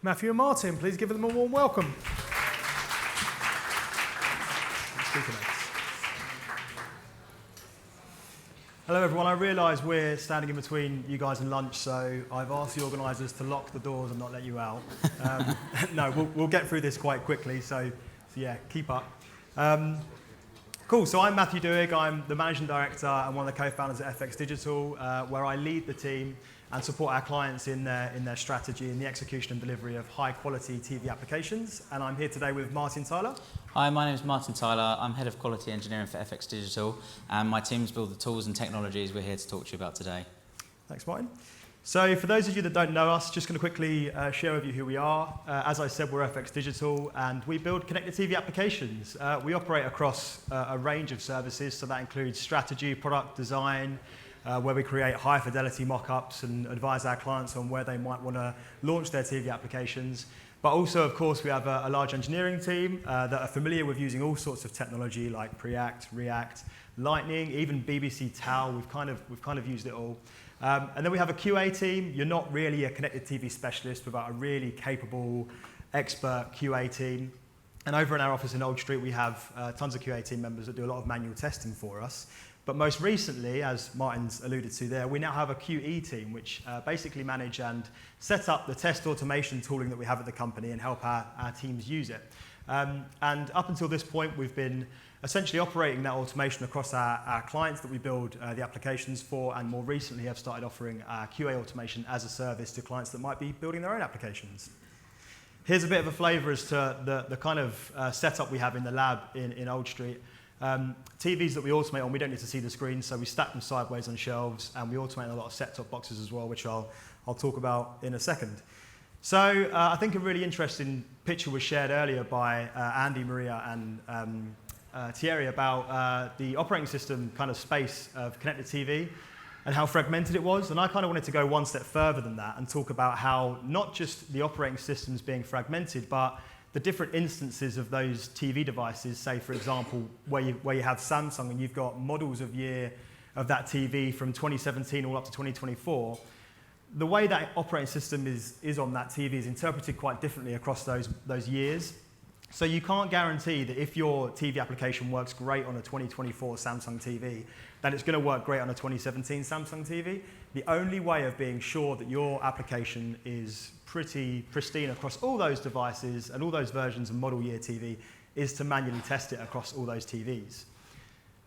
Matthew and Martin, please give them a warm welcome. Hello everyone, I realise we're standing in between you guys and lunch, so I've asked the organisers to lock the doors and not let you out. No, we'll get through this quite quickly, so yeah, keep up. Cool, so I'm Matthew Duhig, I'm the Managing Director and one of the co-founders at FX Digital, where I lead the team and support our clients in their strategy and the execution and delivery of high-quality TV applications. And I'm here today with Martin Tyler. Hi, my name is Martin Tyler. I'm Head of Quality Engineering for FX Digital, and my teams build the tools and technologies we're here to talk to you about today. Thanks, Martin. So for those of you that don't know us, just going to quickly share with you who we are. As I said, we're FX Digital, and we build connected TV applications. We operate across a range of services, so that includes strategy, product design, where we create high-fidelity mock-ups and advise our clients on where they might want to launch their TV applications. But also, of course, we have a large engineering team that are familiar with using all sorts of technology like Preact, React, Lightning, even BBC Tau. We've kind of used it all. And then we have a QA team. You're not really a connected TV specialist without a really capable, expert QA team. And over in our office in Old Street, we have tons of QA team members that do a lot of manual testing for us. But most recently, as Martin's alluded to there, we now have a QE team, which basically manage and set up the test automation tooling that we have at the company and help our teams use it. And up until this point, we've been essentially operating that automation across our clients that we build the applications for, and more recently have started offering QA automation as a service to clients that might be building their own applications. Here's a bit of a flavour as to the kind of setup we have in the lab in Old Street. TVs that we automate on, we don't need to see the screen, so we stack them sideways on shelves, and we automate a lot of set-top boxes as well, which I'll talk about in a second. So I think a really interesting picture was shared earlier by Andy, Maria, and Thierry about the operating system kind of space of connected TV and how fragmented it was. And I kind of wanted to go one step further than that and talk about how not just the operating systems being fragmented, but the different instances of those TV devices, say, for example, where you have Samsung and you've got models of year of that TV from 2017 all up to 2024, the way that operating system is on that TV is interpreted quite differently across those years. So you can't guarantee that if your TV application works great on a 2024 Samsung TV, that it's going to work great on a 2017 Samsung TV. The only way of being sure that your application is pretty pristine across all those devices and all those versions of model year TV is to manually test it across all those TVs.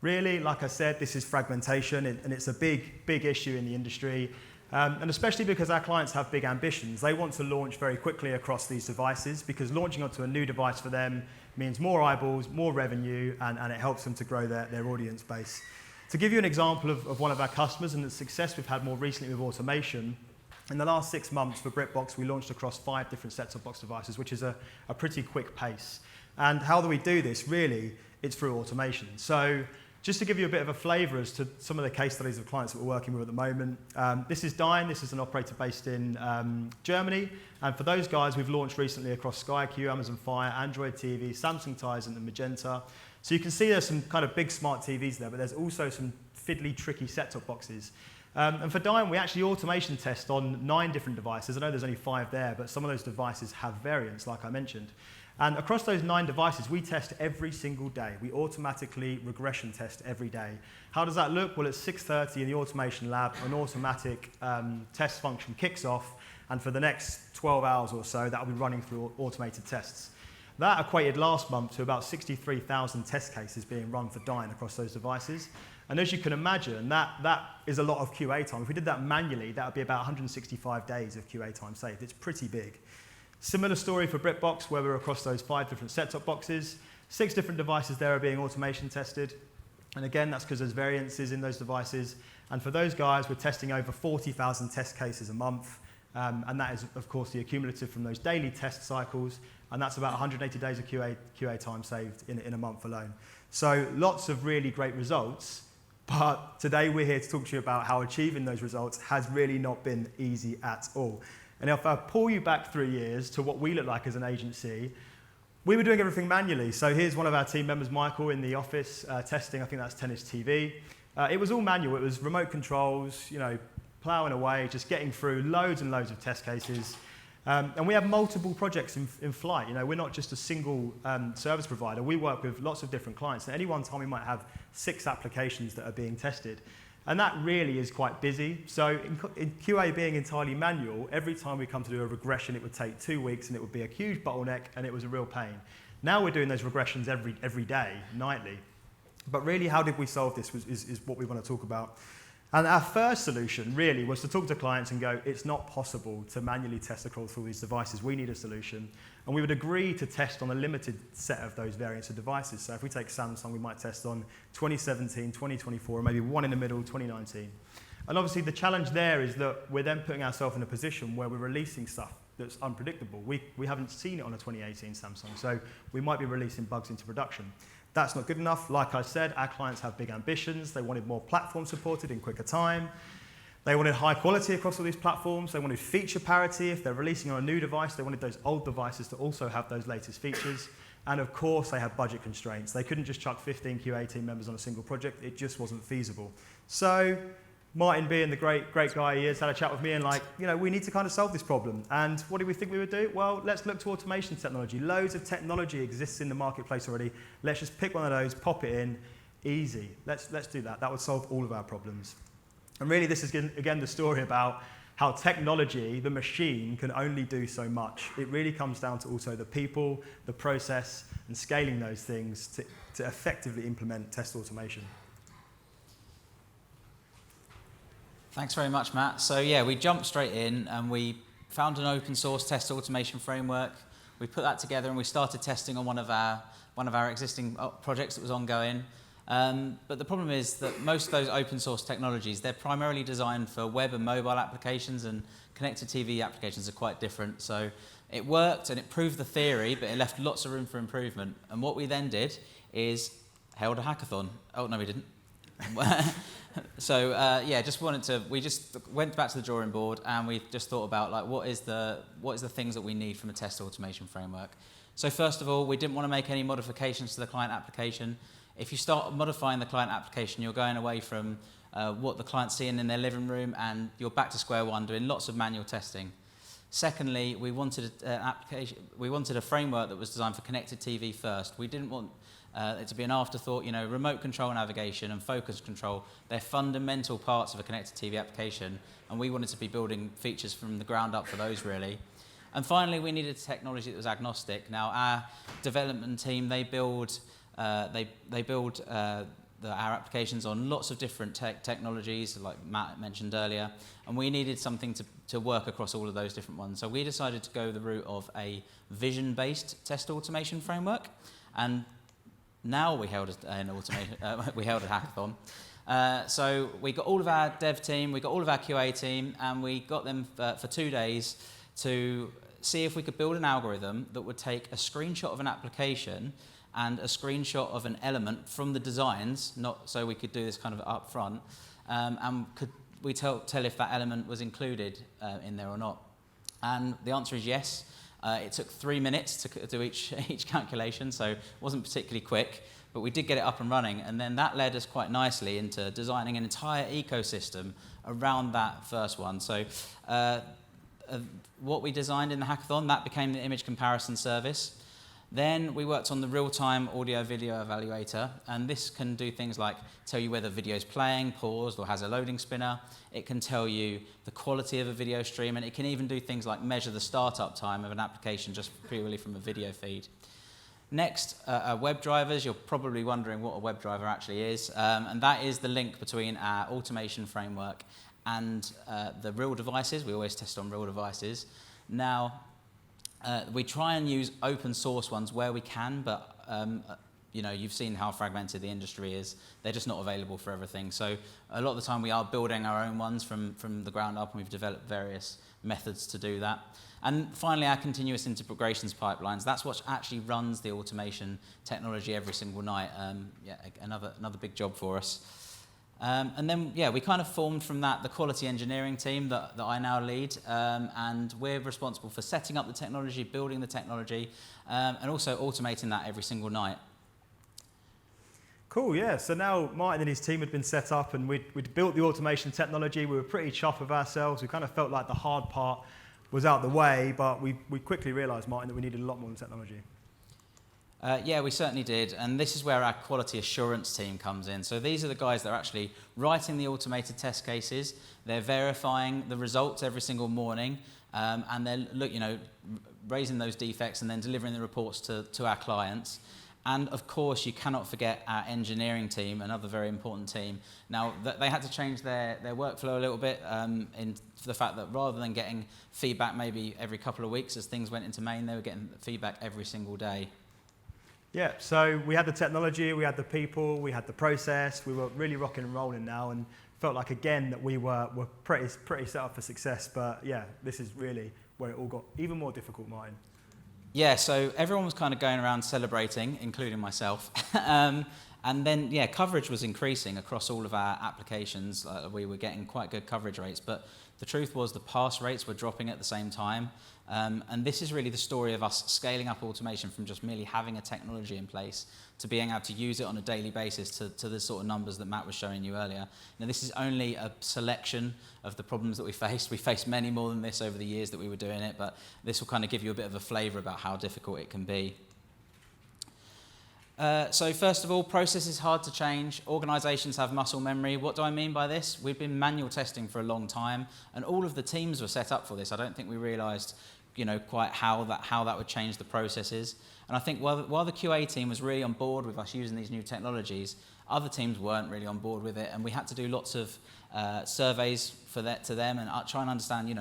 Really, like I said, this is fragmentation, and it's a big issue in the industry. And especially because our clients have big ambitions. They want to launch very quickly across these devices because launching onto a new device for them means more eyeballs, more revenue, and it helps them to grow their audience base. To give you an example of one of our customers and the success we've had more recently with automation, in the last 6 months for BritBox, we launched across 5 different set-top box devices, which is a pretty quick pace. And how do we do this? Really, it's through automation. So just to give you a bit of a flavour as to some of the case studies of clients that we're working with at the moment, this is Dyn. This is an operator based in Germany. And for those guys, we've launched recently across Sky Q, Amazon Fire, Android TV, Samsung Tizen, and Magenta. So you can see there's some kind of big smart TVs there, but there's also some fiddly, tricky set-top boxes. And for Dyn, we actually automation test on 9 different devices. I know there's only 5 there, but some of those devices have variants, like I mentioned. And across those 9 devices, we test every single day. We automatically regression test every day. How does that look? Well, at 6:30 in the automation lab, an automatic test function kicks off, and for the next 12 hours or so, that will be running through automated tests. That equated last month to about 63,000 test cases being run for Dyn across those devices. And as you can imagine, that is a lot of QA time. If we did that manually, that would be about 165 days of QA time saved. It's pretty big. Similar story for BritBox, where we're across those 5 different set-top boxes. 6 different devices there are being automation tested. And again, that's because there's variances in those devices. And for those guys, we're testing over 40,000 test cases a month. And that is, of course, the accumulative from those daily test cycles. And that's about 180 days of QA time saved in a month alone. So lots of really great results. But today we're here to talk to you about how achieving those results has really not been easy at all. And if I pull you back 3 years to what we look like as an agency, we were doing everything manually. So here's one of our team members, Michael, in the office testing, I think that's Tennis TV. It was all manual. It was remote controls, ploughing away, just getting through loads and loads of test cases. And we have multiple projects in flight. You know, we're not just a single service provider. We work with lots of different clients. And at any one time, we might have 6 applications that are being tested. And that really is quite busy. So in QA being entirely manual, every time we come to do a regression, it would take 2 weeks and it would be a huge bottleneck and it was a real pain. Now we're doing those regressions every day, nightly. But really, how did we solve this is what we want to talk about. And our first solution really was to talk to clients and go, it's not possible to manually test across all these devices. We need a solution. And we would agree to test on a limited set of those variants of devices. So if we take Samsung, we might test on 2017, 2024, or maybe one in the middle, 2019. And obviously the challenge there is that we're then putting ourselves in a position where we're releasing stuff that's unpredictable. We haven't seen it on a 2018 Samsung, so we might be releasing bugs into production. That's not good enough. Like I said, our clients have big ambitions. They wanted more platform supported in quicker time. They wanted high quality across all these platforms. They wanted feature parity. If they're releasing on a new device, they wanted those old devices to also have those latest features. And of course, they had budget constraints. They couldn't just chuck 15 QA team members on a single project. It just wasn't feasible. So Martin, being the great guy he is, had a chat with me and we need to kind of solve this problem. And what do we think we would do? Well, let's look to automation technology. Loads of technology exists in the marketplace already. Let's just pick one of those, pop it in, easy. Let's do that. That would solve all of our problems. And really, this is, again, the story about how technology, the machine, can only do so much. It really comes down to also the people, the process, and scaling those things to effectively implement test automation. Thanks very much, Matt. So yeah, we jumped straight in and we found an open source test automation framework. We put that together and we started testing on one of our existing projects that was ongoing. But the problem is that most of those open source technologies, they're primarily designed for web and mobile applications, and connected TV applications are quite different. So it worked and it proved the theory, but it left lots of room for improvement. And what we then did is held a hackathon. Oh, no, we didn't. So we just went back to the drawing board and we just thought about what is the things that we need from a test automation framework. So first of all, we didn't want to make any modifications to the client application. If you start modifying the client application, you're going away from what the client's seeing in their living room, and you're back to square one, doing lots of manual testing. Secondly, we wanted a framework that was designed for connected TV first. We didn't want it to be an afterthought. Remote control navigation and focus control, they're fundamental parts of a connected TV application, and we wanted to be building features from the ground up for those, really. And finally, we needed technology that was agnostic. Now, our development team, they build our applications on lots of different technologies, like Matt mentioned earlier, and we needed something to work across all of those different ones. So we decided to go the route of a vision-based test automation framework, and now we held a hackathon. So we got all of our dev team, we got all of our QA team, and we got them for 2 days to see if we could build an algorithm that would take a screenshot of an application and a screenshot of an element from the designs, not so we could do this kind of up front, and could we tell if that element was included in there or not. And the answer is yes. It took 3 minutes to do each calculation, so it wasn't particularly quick, but we did get it up and running, and then that led us quite nicely into designing an entire ecosystem around that first one. So what we designed in the hackathon, that became the image comparison service. Then we worked on the real-time audio-video evaluator, and this can do things like tell you whether video is playing, paused, or has a loading spinner. It can tell you the quality of a video stream, and it can even do things like measure the startup time of an application just purely from a video feed. Next, web drivers. You're probably wondering what a web driver actually is, and that is the link between our automation framework and the real devices. We always test on real devices. Now, we try and use open source ones where we can, but you've seen how fragmented the industry is. They're just not available for everything. So a lot of the time we are building our own ones from the ground up, and we've developed various methods to do that. And finally, our continuous integrations pipelines. That's what actually runs the automation technology every single night. Another big job for us. And then, we kind of formed from that the quality engineering team that I now lead, and we're responsible for setting up the technology, building the technology, and also automating that every single night. Cool, yeah. So now Martin and his team had been set up, and we'd built the automation technology. We were pretty chuffed with ourselves. We kind of felt like the hard part was out the way, but we quickly realised, Martin, that we needed a lot more than technology. Yeah, we certainly did, and this is where our quality assurance team comes in. So these are the guys that are actually writing the automated test cases. They're verifying the results every single morning, and they're raising those defects and then delivering the reports to our clients. And of course, you cannot forget our engineering team, another very important team. Now, they had to change their workflow a little bit for the fact that rather than getting feedback maybe every couple of weeks as things went into main, they were getting feedback every single day. Yeah, so we had the technology, we had the people, we had the process, we were really rocking and rolling now, and felt like, again, that we were pretty set up for success. But yeah, this is really where it all got even more difficult, Martin. Yeah, so everyone was kind of going around celebrating, including myself. And then, yeah, coverage was increasing across all of our applications. We were getting quite good coverage rates, but the truth was the pass rates were dropping at the same time. And this is really the story of us scaling up automation from just merely having a technology in place to being able to use it on a daily basis to the sort of numbers that Matt was showing you earlier. Now, this is only a selection of the problems that we faced. We faced many more than this over the years that we were doing it, but this will kind of give you a bit of a flavour about how difficult it can be. So first of all, process is hard to change. Organisations have muscle memory. What do I mean by this? We've been manual testing for a long time, and all of the teams were set up for this. I don't think we realised, quite how that would change the processes. And I think while the QA team was really on board with us using these new technologies, other teams weren't really on board with it, and we had to do lots of surveys to them and try and understand,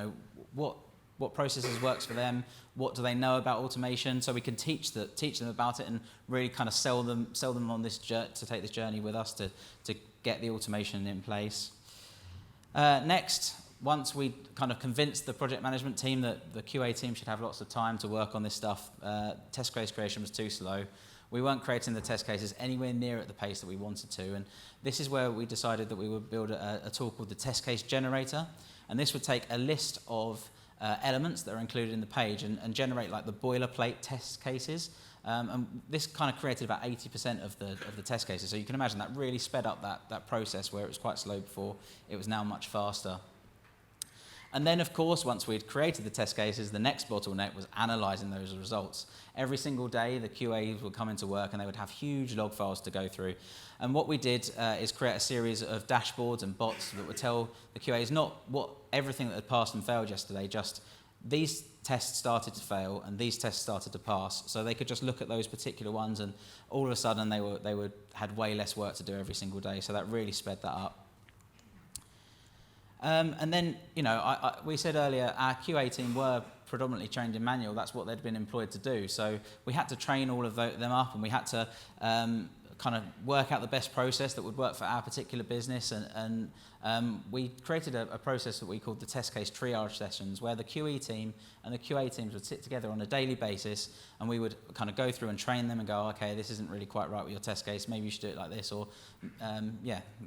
what processes works for them, what do they know about automation, so we can teach them about it and really kind of sell them on this to take this journey with us to get the automation in place. Next, once we kind of convinced the project management team that the QA team should have lots of time to work on this stuff, test case creation was too slow. We weren't creating the test cases anywhere near at the pace that we wanted to, and this is where we decided that we would build a tool called the test case generator, and this would take a list of elements that are included in the page and generate like the boilerplate test cases. And this kind of created about 80% of the test cases. So you can imagine that really sped up that process where it was quite slow before. It was now much faster. And then, of course, once we'd created the test cases, the next bottleneck was analysing those results. Every single day, the QAs would come into work and they would have huge log files to go through. And what we did is create a series of dashboards and bots that would tell the QAs not everything that had passed and failed yesterday, just these tests started to fail and these tests started to pass. So they could just look at those particular ones, and all of a sudden they had way less work to do every single day. So that really sped that up. And then, we said earlier, our QA team were predominantly trained in manual. That's what they'd been employed to do. So we had to train all of them up, and we had to kind of work out the best process that would work for our particular business. And we created a process that we called the test case triage sessions, where the QE team and the QA teams would sit together on a daily basis, and we would kind of go through and train them and go, okay, this isn't really quite right with your test case. Maybe you should do it like this, or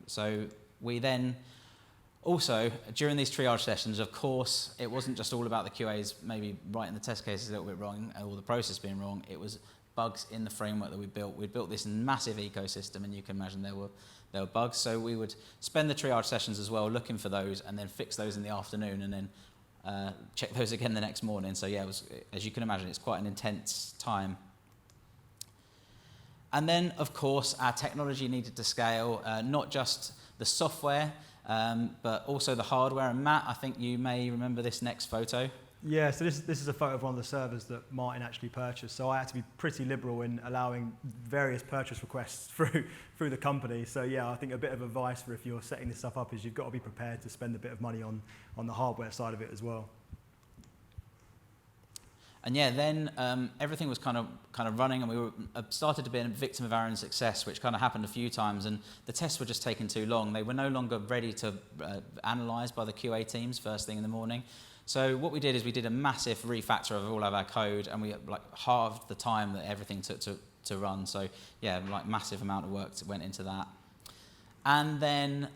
So we then also, during these triage sessions, of course, it wasn't just all about the QAs maybe writing the test cases a little bit wrong or the process being wrong. It was bugs in the framework that we built. We built this massive ecosystem, and you can imagine there were bugs. So we would spend the triage sessions as well looking for those, and then fix those in the afternoon, and then check those again the next morning. So yeah, it was, as you can imagine, it's quite an intense time. And then, of course, our technology needed to scale, not just the software, but also the hardware. And Matt, I think you may remember this next photo. Yeah, so this is a photo of one of the servers that Martin actually purchased. So I had to be pretty liberal in allowing various purchase requests through the company. So yeah, I think a bit of advice for if you're setting this stuff up is you've got to be prepared to spend a bit of money on the hardware side of it as well. And yeah, then everything was kind of running, and we were started to be a victim of our own success, which kind of happened a few times, and the tests were just taking too long. They were no longer ready to analyse by the QA teams first thing in the morning. So what we did is we did a massive refactor of all of our code, and we halved the time that everything took to run. So yeah, massive amount of work went into that. And then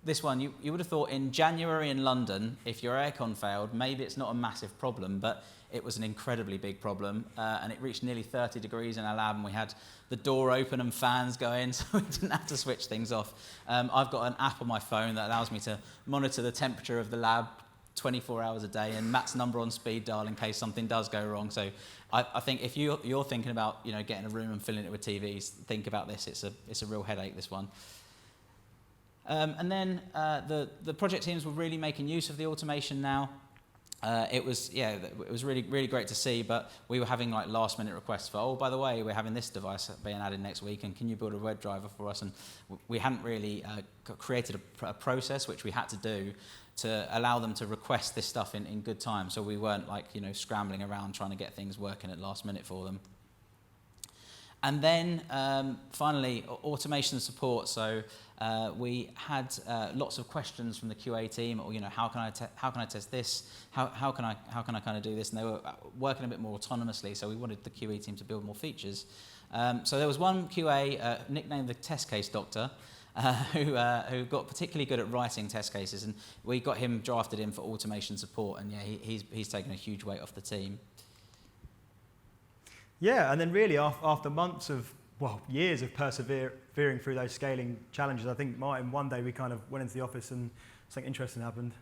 this one, you would have thought in January in London, if your aircon failed, maybe it's not a massive problem, but it was an incredibly big problem, and it reached nearly 30 degrees in our lab, and we had the door open and fans going, so we didn't have to switch things off. I've got an app on my phone that allows me to monitor the temperature of the lab 24 hours a day, and Matt's number on speed dial in case something does go wrong. So I think if you're thinking about getting a room and filling it with TVs, think about this. It's a real headache, this one. And then the project teams were really making use of the automation now. It was really great to see, but we were having like last minute requests for, oh, by the way, we're having this device being added next week, and can you build a web driver for us? And we hadn't really created a process which we had to do to allow them to request this stuff in good time, so we weren't like scrambling around trying to get things working at last minute for them. And then finally, automation support. So we had lots of questions from the QA team. Or how can I test this? How can I kind of do this? And they were working a bit more autonomously. So we wanted the QA team to build more features. So there was one QA nicknamed the test case doctor, who got particularly good at writing test cases, and we got him drafted in for automation support. And yeah, he's taken a huge weight off the team. Yeah, and then really after months of, years of persevering through those scaling challenges, I think, Martin, one day we kind of went into the office and something interesting happened.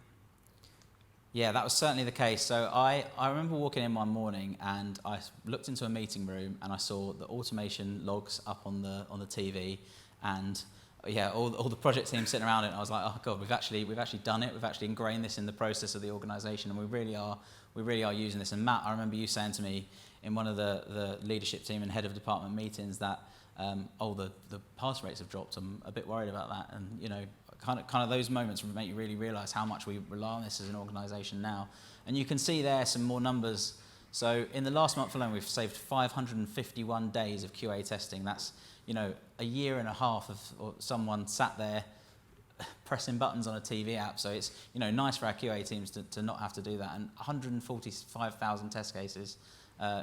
Yeah, that was certainly the case. So I remember walking in one morning and I looked into a meeting room and I saw the automation logs up on the TV, and yeah, all the project team sitting around it, and I was like, oh God, we've actually done it. We've actually ingrained this in the process of the organisation, and we really are using this. And Matt, I remember you saying to me in one of the leadership team and head of department meetings that the pass rates have dropped. I'm a bit worried about that, and kind of those moments make you really realise how much we rely on this as an organisation now. And you can see there some more numbers. So in the last month alone, we've saved 551 days of QA testing. That's a year and a half of someone sat there pressing buttons on a TV app. So it's nice for our QA teams to not have to do that. And 145,000 test cases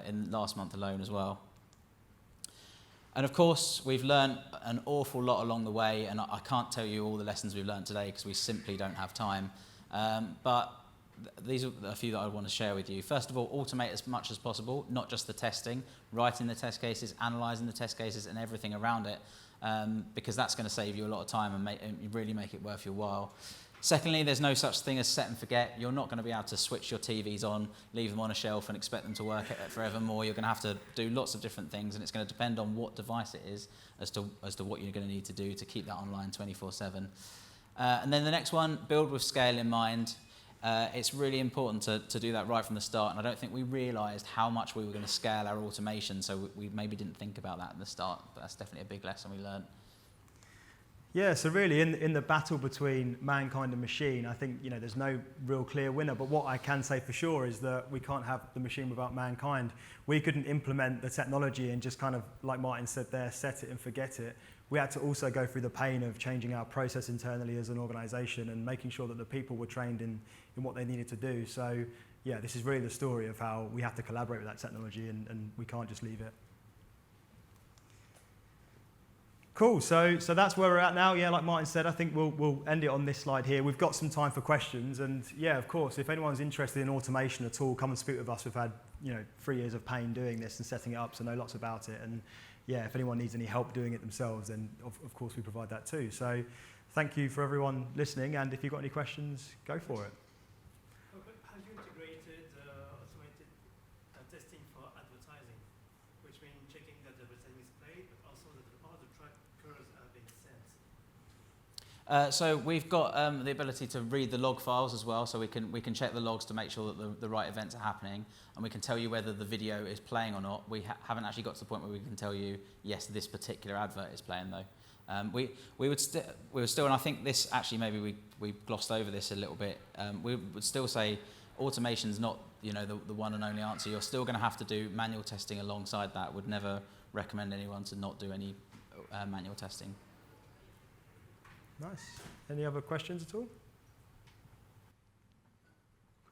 in last month alone as well. And of course, we've learned an awful lot along the way, and I can't tell you all the lessons we've learned today because we simply don't have time. But these are a few that I want to share with you. First of all, automate as much as possible, not just the testing, writing the test cases, analysing the test cases and everything around it, because that's going to save you a lot of time and really make it worth your while. Secondly, there's no such thing as set and forget. You're not going to be able to switch your TVs on, leave them on a shelf and expect them to work forevermore. You're going to have to do lots of different things, and it's going to depend on what device it is as to what you're going to need to do to keep that online 24/7. And then the next one, build with scale in mind. It's really important to do that right from the start, and I don't think we realised how much we were going to scale our automation, so we maybe didn't think about that at the start, but that's definitely a big lesson we learned. Yeah, so really in the battle between mankind and machine, I think there's no real clear winner, but what I can say for sure is that we can't have the machine without mankind. We couldn't implement the technology and just kind of, like Martin said there, set it and forget it. We had to also go through the pain of changing our process internally as an organisation and making sure that the people were trained in what they needed to do. So yeah, this is really the story of how we have to collaborate with that technology, and we can't just leave it. Cool, so that's where we're at now. Yeah, like Martin said, I think we'll end it on this slide here. We've got some time for questions, and yeah, of course, if anyone's interested in automation at all, come and speak with us. We've had 3 years of pain doing this and setting it up, so know lots about it. And yeah, if anyone needs any help doing it themselves, then of course we provide that too. So thank you for everyone listening, and if you've got any questions, go for it. Okay. Have you integrated automated testing for advertising, which means checking that the advertising is played, but also that all the trackers are being sent? So we've got the ability to read the log files as well, so we can check the logs to make sure that the right events are happening, and we can tell you whether the video is playing or not. We haven't actually got to the point where we can tell you, yes, this particular advert is playing though. We would still, and I think this actually maybe we glossed over this a little bit. We would still say automation's not the one and only answer. You're still going to have to do manual testing alongside that. Would never recommend anyone to not do any manual testing. Nice. Any other questions at all?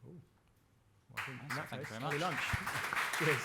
Cool. Well, I think Nice. Thank you very much. Lunch. Cheers.